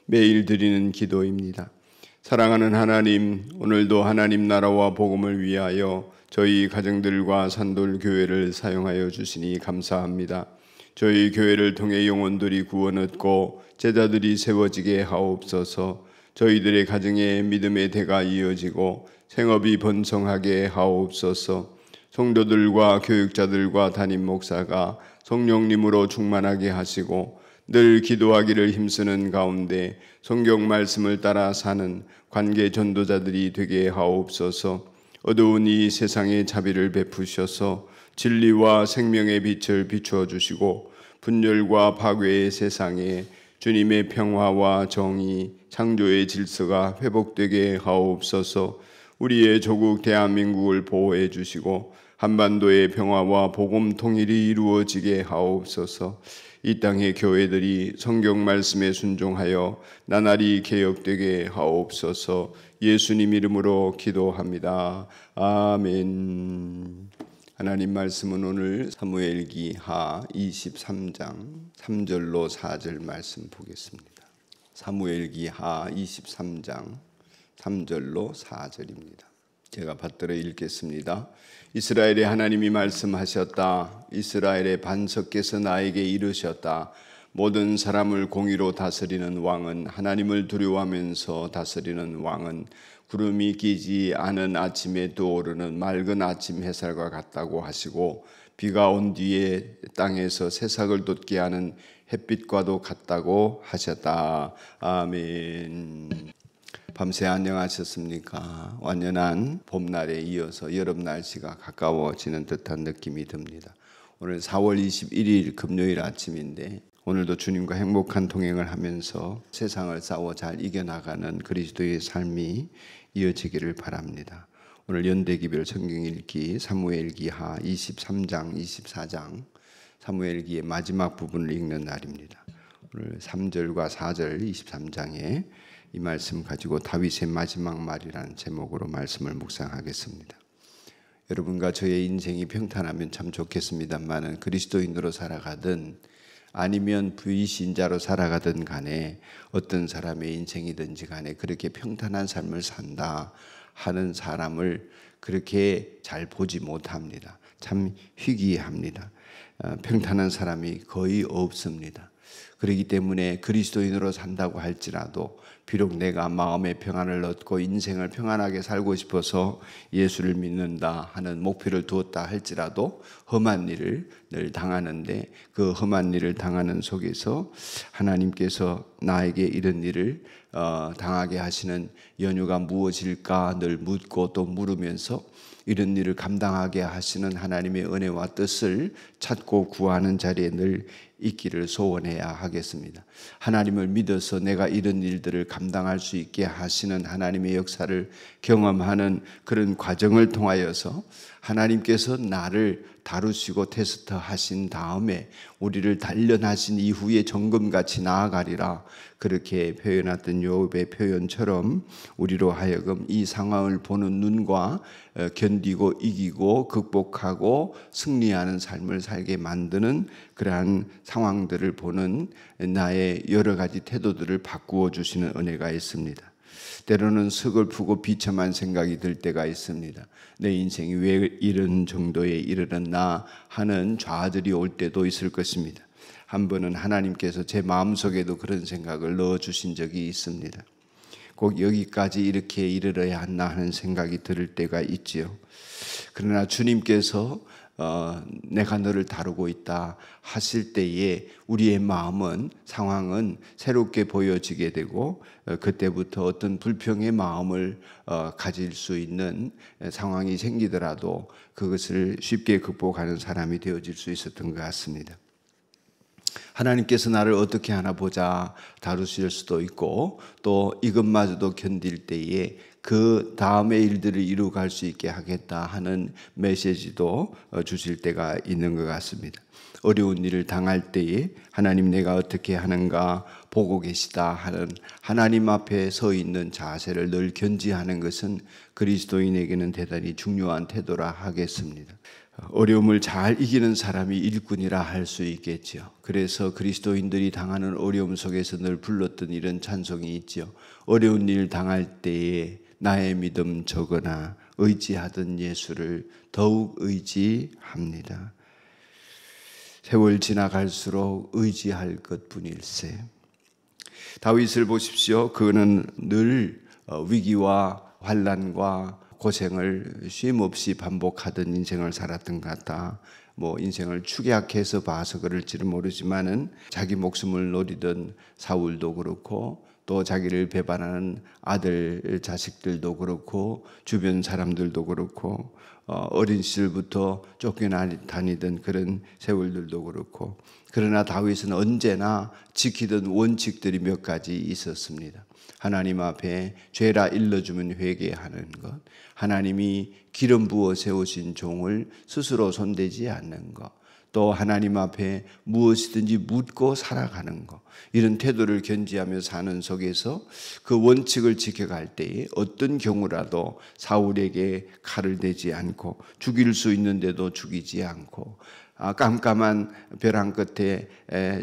매일 드리는 기도입니다. 사랑하는 하나님, 오늘도 하나님 나라와 복음을 위하여 저희 가정들과 산돌교회를 사용하여 주시니 감사합니다. 저희 교회를 통해 영혼들이 구원 얻고 제자들이 세워지게 하옵소서. 저희들의 가정에 믿음의 대가 이어지고 생업이 번성하게 하옵소서. 성도들과 교육자들과 담임 목사가 성령님으로 충만하게 하시고 늘 기도하기를 힘쓰는 가운데 성경 말씀을 따라 사는 관계 전도자들이 되게 하옵소서. 어두운 이 세상에 자비를 베푸셔서 진리와 생명의 빛을 비추어 주시고 분열과 파괴의 세상에 주님의 평화와 정의, 창조의 질서가 회복되게 하옵소서. 우리의 조국 대한민국을 보호해 주시고 한반도의 평화와 복음 통일이 이루어지게 하옵소서. 이 땅의 교회들이 성경 말씀에 순종하여 나날이 개혁되게 하옵소서. 예수님 이름으로 기도합니다. 아멘. 하나님 말씀은 오늘 사무엘기 하 23장 3절로 4절 말씀 보겠습니다. 사무엘기 하 23장 3절로 4절입니다. 제가 받들어 읽겠습니다. 이스라엘의 하나님이 말씀하셨다. 이스라엘의 반석께서 나에게 이르셨다. 모든 사람을 공의로 다스리는 왕은, 하나님을 두려워하면서 다스리는 왕은 구름이 끼지 않은 아침에 떠오르는 맑은 아침 햇살과 같다고 하시고, 비가 온 뒤에 땅에서 새싹을 돋게 하는 햇빛과도 같다고 하셨다. 아멘. 밤새 안녕하셨습니까? 완연한 봄날에 이어서 여름 날씨가 가까워지는 듯한 느낌이 듭니다. 오늘 4월 21일 금요일 아침인데 오늘도 주님과 행복한 동행을 하면서 세상을 싸워 잘 이겨나가는 그리스도의 삶이 이어지기를 바랍니다. 오늘 연대기별 성경 읽기 사무엘기 하 23장 24장 사무엘기의 마지막 부분을 읽는 날입니다. 오늘 3절과 4절 23장에 이 말씀 가지고 다윗의 마지막 말이라는 제목으로 말씀을 묵상하겠습니다. 여러분과 저의 인생이 평탄하면 참 좋겠습니다만 그리스도인으로 살아가든 아니면 불신자로 살아가든 간에 어떤 사람의 인생이든지 간에 그렇게 평탄한 삶을 산다 하는 사람을 그렇게 잘 보지 못합니다. 참 희귀합니다. 평탄한 사람이 거의 없습니다. 그렇기 때문에 그리스도인으로 산다고 할지라도 비록 내가 마음의 평안을 얻고 인생을 평안하게 살고 싶어서 예수를 믿는다 하는 목표를 두었다 할지라도 험한 일을 늘 당하는데 그 험한 일을 당하는 속에서 하나님께서 나에게 이런 일을 당하게 하시는 연유가 무엇일까 늘 묻고 또 물으면서 이런 일을 감당하게 하시는 하나님의 은혜와 뜻을 찾고 구하는 자리에 늘 있기를 소원해야 하겠습니다. 하나님을 믿어서 내가 이런 일들을 감당할 수 있게 하시는 하나님의 역사를 경험하는 그런 과정을 통하여서 하나님께서 나를 다루시고 테스트하신 다음에 우리를 단련하신 이후에 정금같이 나아가리라 그렇게 표현했던 요업의 표현처럼 우리로 하여금 이 상황을 보는 눈과 견디고 이기고 극복하고 승리하는 삶을 살게 만드는 그러한 상황들을 보는 나의 여러 가지 태도들을 바꾸어 주시는 은혜가 있습니다. 때로는 서글프고 비참한 생각이 들 때가 있습니다. 내 인생이 왜 이런 정도에 이르렀나 하는 좌절이 올 때도 있을 것입니다. 한 번은 하나님께서 제 마음속에도 그런 생각을 넣어주신 적이 있습니다. 꼭 여기까지 이렇게 이르러야 하나 하는 생각이 들 때가 있지요. 그러나 주님께서 내가 너를 다루고 있다 하실 때에 우리의 마음은 상황은 새롭게 보여지게 되고 그때부터 어떤 불평의 마음을 가질 수 있는 상황이 생기더라도 그것을 쉽게 극복하는 사람이 되어질 수 있었던 것 같습니다. 하나님께서 나를 어떻게 하나 보자 다루실 수도 있고 또 이것마저도 견딜 때에 그 다음의 일들을 이루어갈 수 있게 하겠다 하는 메시지도 주실 때가 있는 것 같습니다. 어려운 일을 당할 때에 하나님 내가 어떻게 하는가 보고 계시다 하는 하나님 앞에 서 있는 자세를 늘 견지하는 것은 그리스도인에게는 대단히 중요한 태도라 하겠습니다. 어려움을 잘 이기는 사람이 일꾼이라 할 수 있겠죠. 그래서 그리스도인들이 당하는 어려움 속에서 늘 불렀던 이런 찬송이 있죠. 어려운 일 당할 때에 나의 믿음 적으나 의지하던 예수를 더욱 의지합니다. 세월 지나갈수록 의지할 것뿐일세. 다윗을 보십시오. 그는 늘 위기와 환난과 고생을 쉼없이 반복하던 인생을 살았던 것 같다. 인생을 축약해서 봐서 그럴지는 모르지만은 자기 목숨을 노리던 사울도 그렇고 또 자기를 배반하는 아들 자식들도 그렇고 주변 사람들도 그렇고 어린 시절부터 쫓겨다니던 그런 세월들도 그렇고, 그러나 다윗은 언제나 지키던 원칙들이 몇 가지 있었습니다. 하나님 앞에 죄라 일러주면 회개하는 것, 하나님이 기름 부어 세우신 종을 스스로 손대지 않는 것, 또 하나님 앞에 무엇이든지 묻고 살아가는 것, 이런 태도를 견지하며 사는 속에서 그 원칙을 지켜갈 때에 어떤 경우라도 사울에게 칼을 대지 않고 죽일 수 있는데도 죽이지 않고 깜깜한 벼랑 끝에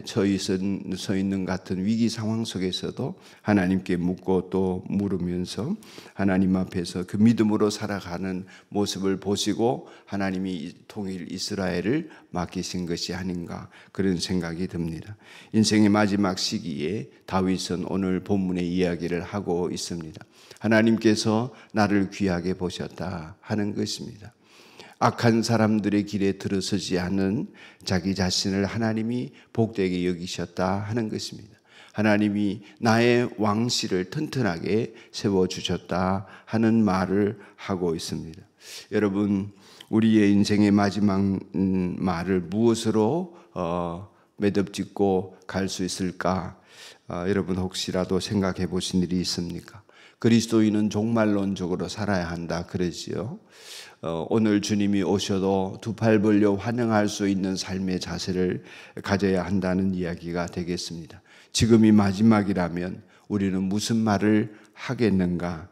서 있는 같은 위기 상황 속에서도 하나님께 묻고 또 물으면서 하나님 앞에서 그 믿음으로 살아가는 모습을 보시고 하나님이 통일 이스라엘을 맡기신 것이 아닌가, 그런 생각이 듭니다. 인생의 마지막 시기에 다윗은 오늘 본문의 이야기를 하고 있습니다. 하나님께서 나를 귀하게 보셨다 하는 것입니다. 악한 사람들의 길에 들어서지 않은 자기 자신을 하나님이 복되게 여기셨다 하는 것입니다. 하나님이 나의 왕실을 튼튼하게 세워주셨다 하는 말을 하고 있습니다. 여러분, 우리의 인생의 마지막 말을 무엇으로 매듭짓고 갈 수 있을까? 여러분 혹시라도 생각해 보신 일이 있습니까? 그리스도인은 종말론적으로 살아야 한다 그러지요. 오늘 주님이 오셔도 두 팔 벌려 환영할 수 있는 삶의 자세를 가져야 한다는 이야기가 되겠습니다. 지금이 마지막이라면 우리는 무슨 말을 하겠는가?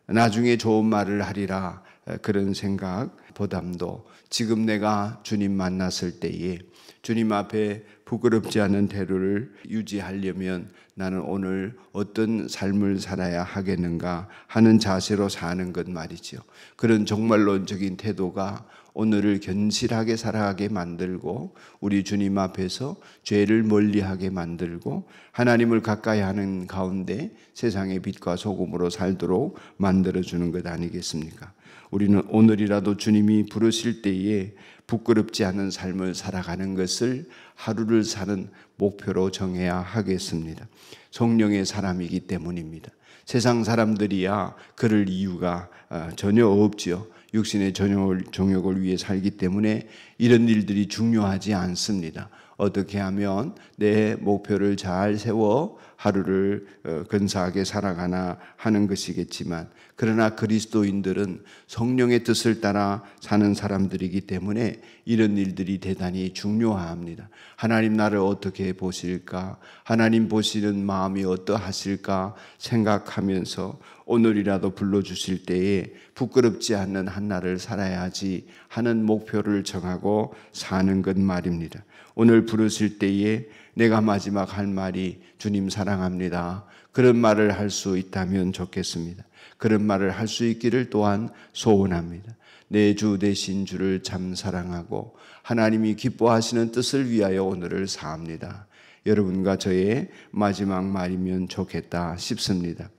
나중에 좋은 말을 하리라, 그런 생각보담도 지금 내가 주님 만났을 때에 주님 앞에 부끄럽지 않은 태도를 유지하려면 나는 오늘 어떤 삶을 살아야 하겠는가 하는 자세로 사는 것 말이죠. 그런 종말론적인 태도가 오늘을 견실하게 살아가게 만들고 우리 주님 앞에서 죄를 멀리하게 만들고 하나님을 가까이 하는 가운데 세상의 빛과 소금으로 살도록 만들어주는 것 아니겠습니까? 우리는 오늘이라도 주님이 부르실 때에 부끄럽지 않은 삶을 살아가는 것을 하루를 사는 목표로 정해야 하겠습니다. 성령의 사람이기 때문입니다. 세상 사람들이야 그럴 이유가 전혀 없지요. 육신의 정욕을 위해 살기 때문에 이런 일들이 중요하지 않습니다. 어떻게 하면 내 목표를 잘 세워 하루를 근사하게 살아가나 하는 것이겠지만, 그러나 그리스도인들은 성령의 뜻을 따라 사는 사람들이기 때문에 이런 일들이 대단히 중요합니다. 하나님 나를 어떻게 보실까? 하나님 보시는 마음이 어떠하실까? 생각하면서 오늘이라도 불러주실 때에 부끄럽지 않는 한날을 살아야지 하는 목표를 정하고 사는 것 말입니다. 오늘 부르실 때에 내가 마지막 할 말이 주님 사랑합니다, 그런 말을 할 수 있다면 좋겠습니다. 그런 말을 할 수 있기를 또한 소원합니다. 내 주 되신 주를 참 사랑하고 하나님이 기뻐하시는 뜻을 위하여 오늘을 사합니다. 여러분과 저의 마지막 말이면 좋겠다 싶습니다.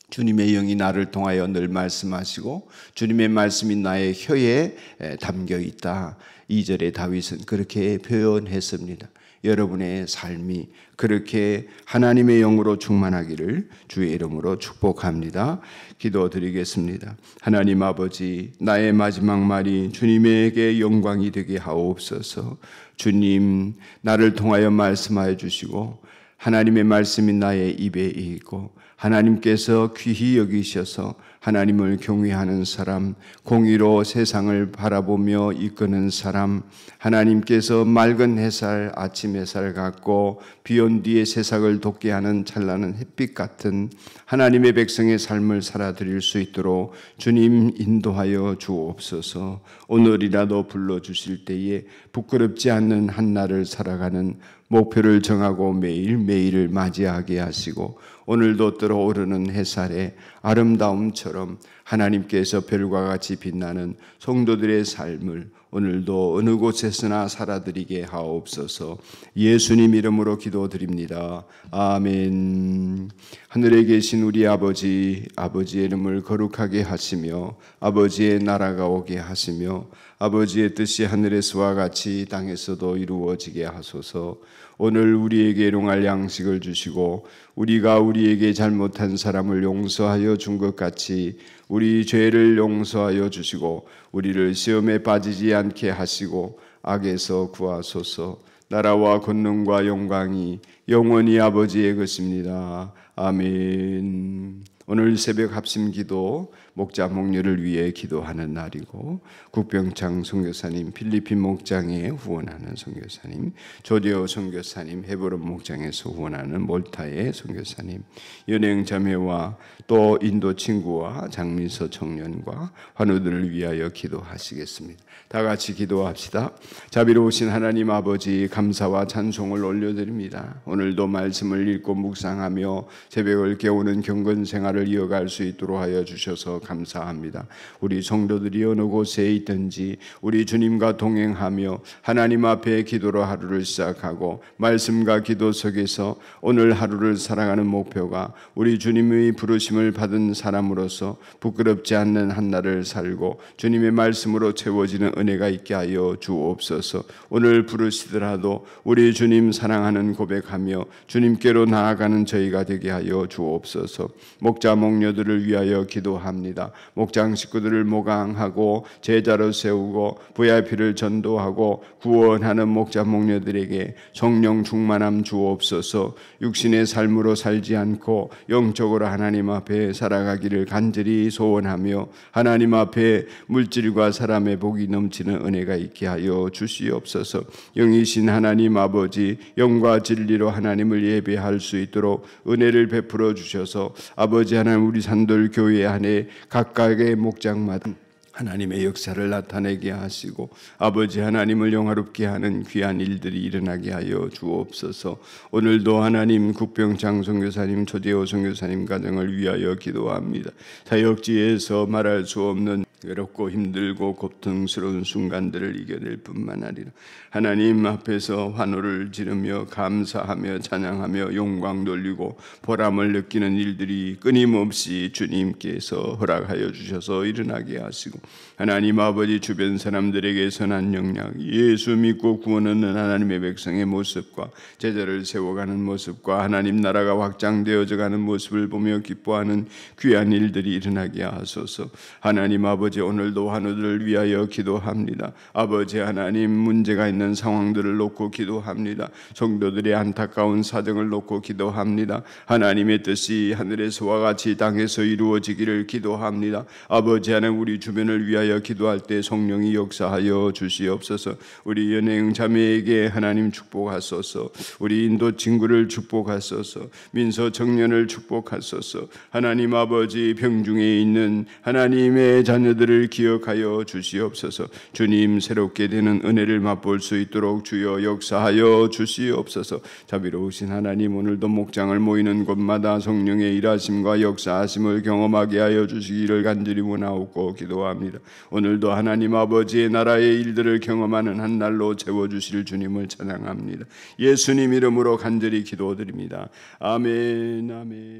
주님의 영이 나를 통하여 늘 말씀하시고 주님의 말씀이 나의 혀에 담겨 있다. 2절에 다윗은 그렇게 표현했습니다. 여러분의 삶이 그렇게 하나님의 영으로 충만하기를 주의 이름으로 축복합니다. 기도드리겠습니다. 하나님 아버지, 나의 마지막 말이 주님에게 영광이 되게 하옵소서. 주님, 나를 통하여 말씀하여 주시고 하나님의 말씀이 나의 입에 있고 하나님께서 귀히 여기셔서 하나님을 경외하는 사람, 공의로 세상을 바라보며 이끄는 사람, 하나님께서 맑은 햇살, 아침 햇살 같고 비온 뒤에 새싹을 돋게 하는 찬란한 햇빛 같은 하나님의 백성의 삶을 살아드릴 수 있도록 주님 인도하여 주옵소서. 오늘이라도 불러주실 때에 부끄럽지 않는 한날을 살아가는 목표를 정하고 매일매일을 맞이하게 하시고 오늘도 뜨러오르는 햇살의 아름다움처럼 하나님께서 별과 같이 빛나는 성도들의 삶을 오늘도 어느 곳에서나 살아드리게 하옵소서. 예수님 이름으로 기도드립니다. 아멘. 하늘에 계신 우리 아버지, 아버지의 이름을 거룩하게 하시며 아버지의 나라가 오게 하시며 아버지의 뜻이 하늘에서와 같이 땅에서도 이루어지게 하소서. 오늘 우리에게 일용할 양식을 주시고 우리가 우리에게 잘못한 사람을 용서하여 준 것 같이 우리 죄를 용서하여 주시고 우리를 시험에 빠지지 않게 하시고 악에서 구하소서. 나라와 권능과 영광이 영원히 아버지의 것입니다. 아멘. 오늘 새벽 합심기도 목자 목녀를 위해 기도하는 날이고 국병창 선교사님, 필리핀 목장에 후원하는 선교사님, 조디오 선교사님, 헤브론 목장에서 후원하는 몰타의 선교사님, 연행 자매와 또 인도 친구와 장민서 청년과 환우들을 위하여 기도하시겠습니다. 다 같이 기도합시다. 자비로우신 하나님 아버지, 감사와 찬송을 올려드립니다. 오늘도 말씀을 읽고 묵상하며 새벽을 깨우는 경건 생활을 이어갈 수 있도록 하여 주셔서 감사합니다. 우리 성도들이 어느 곳에 있든지 우리 주님과 동행하며 하나님 앞에 기도로 하루를 시작하고 말씀과 기도 속에서 오늘 하루를 살아가는 목표가 우리 주님의 부르심을 받은 사람으로서 부끄럽지 않는 한날을 살고 주님의 말씀으로 채워지는 은혜가 있게 하여 주옵소서. 오늘 부르시더라도 우리 주님 사랑하는 고백하며 주님께로 나아가는 저희가 되게 하여 주옵소서. 목자 목녀들을 위하여 기도합니다. 목장 식구들을 모강하고 제자로 세우고 VIP를 전도하고 구원하는 목자 목녀들에게 성령 충만함 주옵소서. 육신의 삶으로 살지 않고 영적으로 하나님 앞에 살아가기를 간절히 소원하며 하나님 앞에 물질과 사람의 복이 넘치는 은혜가 있게 하여 주시옵소서. 영이신 하나님 아버지, 영과 진리로 하나님을 예배할 수 있도록 은혜를 베풀어 주셔서 아버지 하나님 우리 산돌교회 안에 각각의 목장마다 하나님의 역사를 나타내게 하시고 아버지 하나님을 영화롭게 하는 귀한 일들이 일어나게 하여 주옵소서. 오늘도 하나님 국병창 선교사님, 조재호 선교사님 가정을 위하여 기도합니다. 사역지에서 말할 수 없는 외롭고 힘들고 고통스러운 순간들을 이겨낼 뿐만 아니라 하나님 앞에서 환호를 지르며 감사하며 찬양하며 영광 돌리고 보람을 느끼는 일들이 끊임없이 주님께서 허락하여 주셔서 일어나게 하시고 하나님 아버지 주변 사람들에게 선한 영향, 예수 믿고 구원 얻는 하나님의 백성의 모습과 제자를 세워가는 모습과 하나님 나라가 확장되어져 가는 모습을 보며 기뻐하는 귀한 일들이 일어나게 하소서. 하나님 아버지 오늘도 환우들을 위하여 기도합니다. 아버지 하나님 문제가 있는 상황들을 놓고 기도합니다. 성도들의 안타까운 사정을 놓고 기도합니다. 하나님의 뜻이 하늘에서와 같이 땅에서 이루어지기를 기도합니다. 아버지 하나님 우리 주변을 위하여 기도할 때 성령이 역사하여 주시옵소서. 우리 연행 자매에게 하나님 축복하소서. 우리 인도 친구를 축복하소서. 민서 청년을 축복하소서. 하나님 아버지 병중에 있는 하나님의 자녀들을 기억하여 주시옵소서. 주님 새롭게 되는 은혜를 맛볼 수 있도록 주여 역사하여 주시옵소서. 자비로우신 하나님 오늘도 목장을 모이는 곳마다 성령의 일하심과 역사하심을 경험하게 하여 주시기를 간절히 원하옵고 기도합니다. 오늘도 하나님 아버지의 나라의 일들을 경험하는 한 날로 채워주실 주님을 찬양합니다. 예수님 이름으로 간절히 기도드립니다. 아멘 아멘.